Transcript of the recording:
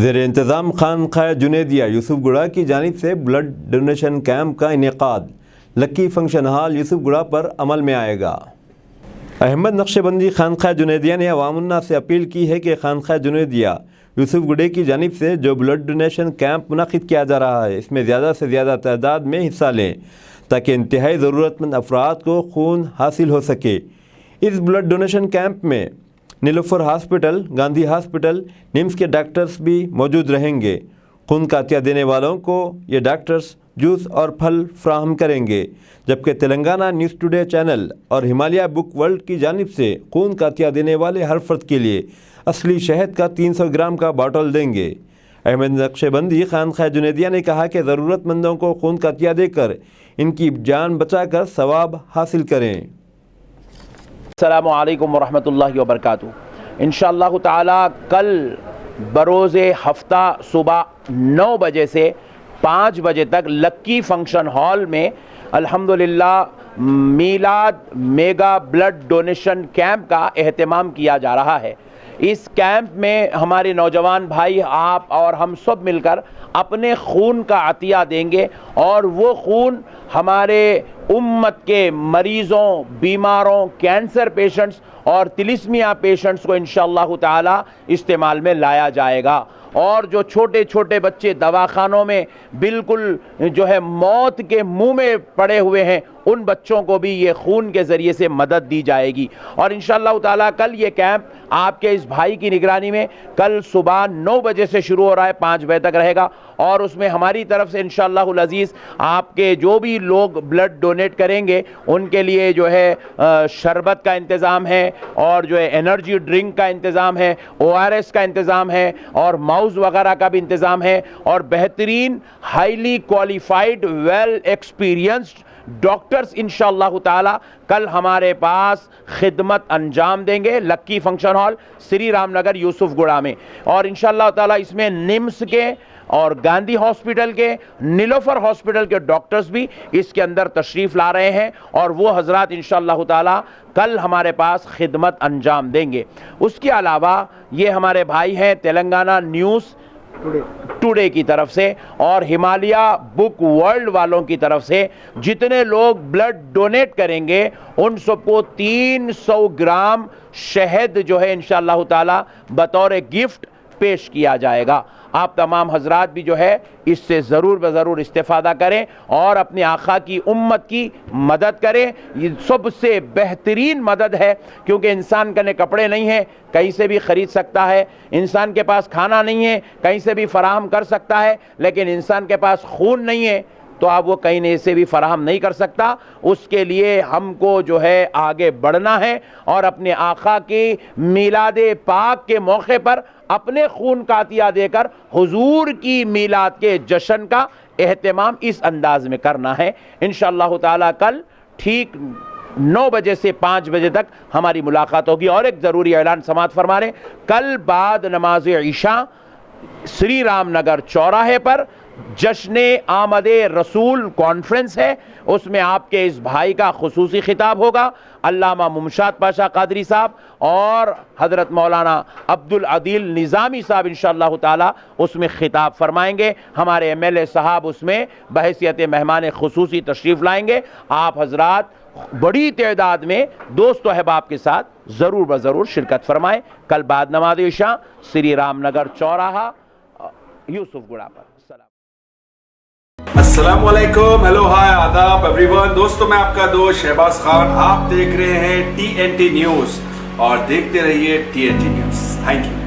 زیر انتظام خانقاہ جنیدیہ یوسف گڑھا کی جانب سے بلڈ ڈونیشن کیمپ کا انعقاد لکی فنکشن ہال یوسف گڑھا پر عمل میں آئے گا۔ احمد نقشبندی خانقاہ جنیدیہ نے عوام الناس سے اپیل کی ہے کہ خانقاہ جنیدیہ یوسف گڑھے کی جانب سے جو بلڈ ڈونیشن کیمپ منعقد کیا جا رہا ہے اس میں زیادہ سے زیادہ تعداد میں حصہ لیں تاکہ انتہائی ضرورت مند افراد کو خون حاصل ہو سکے۔ اس بلڈ ڈونیشن کیمپ میں نیلوفر ہاسپٹل، گاندھی ہاسپٹل، نمس کے ڈاکٹرز بھی موجود رہیں گے۔ خون کا عطیہ دینے والوں کو یہ ڈاکٹرز جوس اور پھل فراہم کریں گے، جبکہ تلنگانہ نیوز ٹوڈے چینل اور ہمالیہ بک ورلڈ کی جانب سے خون کا عطیہ دینے والے ہر فرد کے لیے اصلی شہد کا 300 گرام کا باٹل دیں گے۔ احمد نقشبندی خانقاہ جنیدیہ نے کہا کہ ضرورت مندوں کو خون کا عطیہ دے کر ان کی جان بچا کر ثواب حاصل کریں۔ السلام علیکم ورحمۃ اللہ وبرکاتہ۔ انشاءاللہ تعالی کل بروز ہفتہ صبح 9 بجے سے 5 بجے تک لکی فنکشن ہال میں الحمدللہ میلاد میگا بلڈ ڈونیشن کیمپ کا اہتمام کیا جا رہا ہے۔ اس کیمپ میں ہمارے نوجوان بھائی آپ اور ہم سب مل کر اپنے خون کا عطیہ دیں گے اور وہ خون ہمارے امت کے مریضوں، بیماروں، کینسر پیشنٹس اور تلیسمیا پیشنٹس کو انشاءاللہ تعالی استعمال میں لایا جائے گا۔ اور جو چھوٹے چھوٹے بچے دواخانوں میں بالکل جو ہے موت کے منہ میں پڑے ہوئے ہیں ان بچوں کو بھی یہ خون کے ذریعے سے مدد دی جائے گی۔ اور انشاءاللہ تعالی کل یہ کیمپ آپ کے اس بھائی کی نگرانی میں کل صبح 9 بجے سے شروع ہو رہا ہے، 5 بجے تک رہے گا، اور اس میں ہماری طرف سے انشاءاللہ العزیز آپ کے جو بھی لوگ بلڈ ڈونیٹ کریں گے ان کے لیے جو ہے شربت کا انتظام ہے، اور جو ہے انرجی ڈرنک کا انتظام ہے، ORS کا انتظام ہے، اور ماؤز وغیرہ کا بھی انتظام ہے، اور بہترین highly qualified well experienced doctors انشاءاللہ تعالی کل ہمارے پاس خدمت انجام دیں گے lucky function hall Sri Ram Nagar Yousufguda میں۔ اور انشاءاللہ تعالی اس میں نمس کے اور گاندھی ہاسپٹل کے، نیلوفر ہاسپٹل کے ڈاکٹرز بھی اس کے اندر تشریف لا رہے ہیں، اور وہ حضرات انشاءاللہ تعالی کل ہمارے پاس خدمت انجام دیں گے۔ اس کے علاوہ یہ ہمارے بھائی ہیں تلنگانہ نیوز ٹوڈے کی طرف سے اور ہمالیہ بک ورلڈ والوں کی طرف سے جتنے لوگ بلڈ ڈونیٹ کریں گے ان سب کو 300 گرام شہد جو ہے انشاءاللہ تعالی بطور گفٹ پیش کیا جائے گا۔ آپ تمام حضرات بھی جو ہے اس سے ضرور بضرور استفادہ کریں اور اپنے آقا کی امت کی مدد کریں۔ یہ سب سے بہترین مدد ہے، کیونکہ انسان کے کپڑے نہیں ہیں کہیں سے بھی خرید سکتا ہے، انسان کے پاس کھانا نہیں ہے کہیں سے بھی فراہم کر سکتا ہے، لیکن انسان کے پاس خون نہیں ہے تو آپ وہ کہیں سے بھی فراہم نہیں کر سکتا۔ اس کے لیے ہم کو جو ہے آگے بڑھنا ہے اور اپنے آقا کی میلاد پاک کے موقع پر اپنے خون کا عطیہ دے کر حضور کی میلاد کے جشن کا اہتمام اس انداز میں کرنا ہے۔ انشاءاللہ تعالی کل ٹھیک 9 بجے سے 5 بجے تک ہماری ملاقات ہوگی۔ اور ایک ضروری اعلان سماعت فرما رہے، کل بعد نماز عشاء سری رام نگر چوراہے پر جشن آمد رسول کانفرنس ہے، اس میں آپ کے اس بھائی کا خصوصی خطاب ہوگا۔ علامہ ممشاد پاشا قادری صاحب اور حضرت مولانا عبدالعدیل نظامی صاحب انشاءاللہ تعالی اس میں خطاب فرمائیں گے۔ ہمارے MLA صاحب اس میں بحیثیت مہمان خصوصی تشریف لائیں گے۔ آپ حضرات بڑی تعداد میں دوست و احباب کے ساتھ ضرور بضرور شرکت فرمائیں کل بعد نماز عشاء سری رام نگر چوراہا یوسف گڑھا پر۔ السلام علیکم، ہیلو، ہائے، آداب ایوری ون۔ دوستو میں آپ کا دوست شہباز خان، آپ دیکھ رہے ہیں TNT نیوز اور دیکھتے رہیے TNT نیوز۔ Thank you.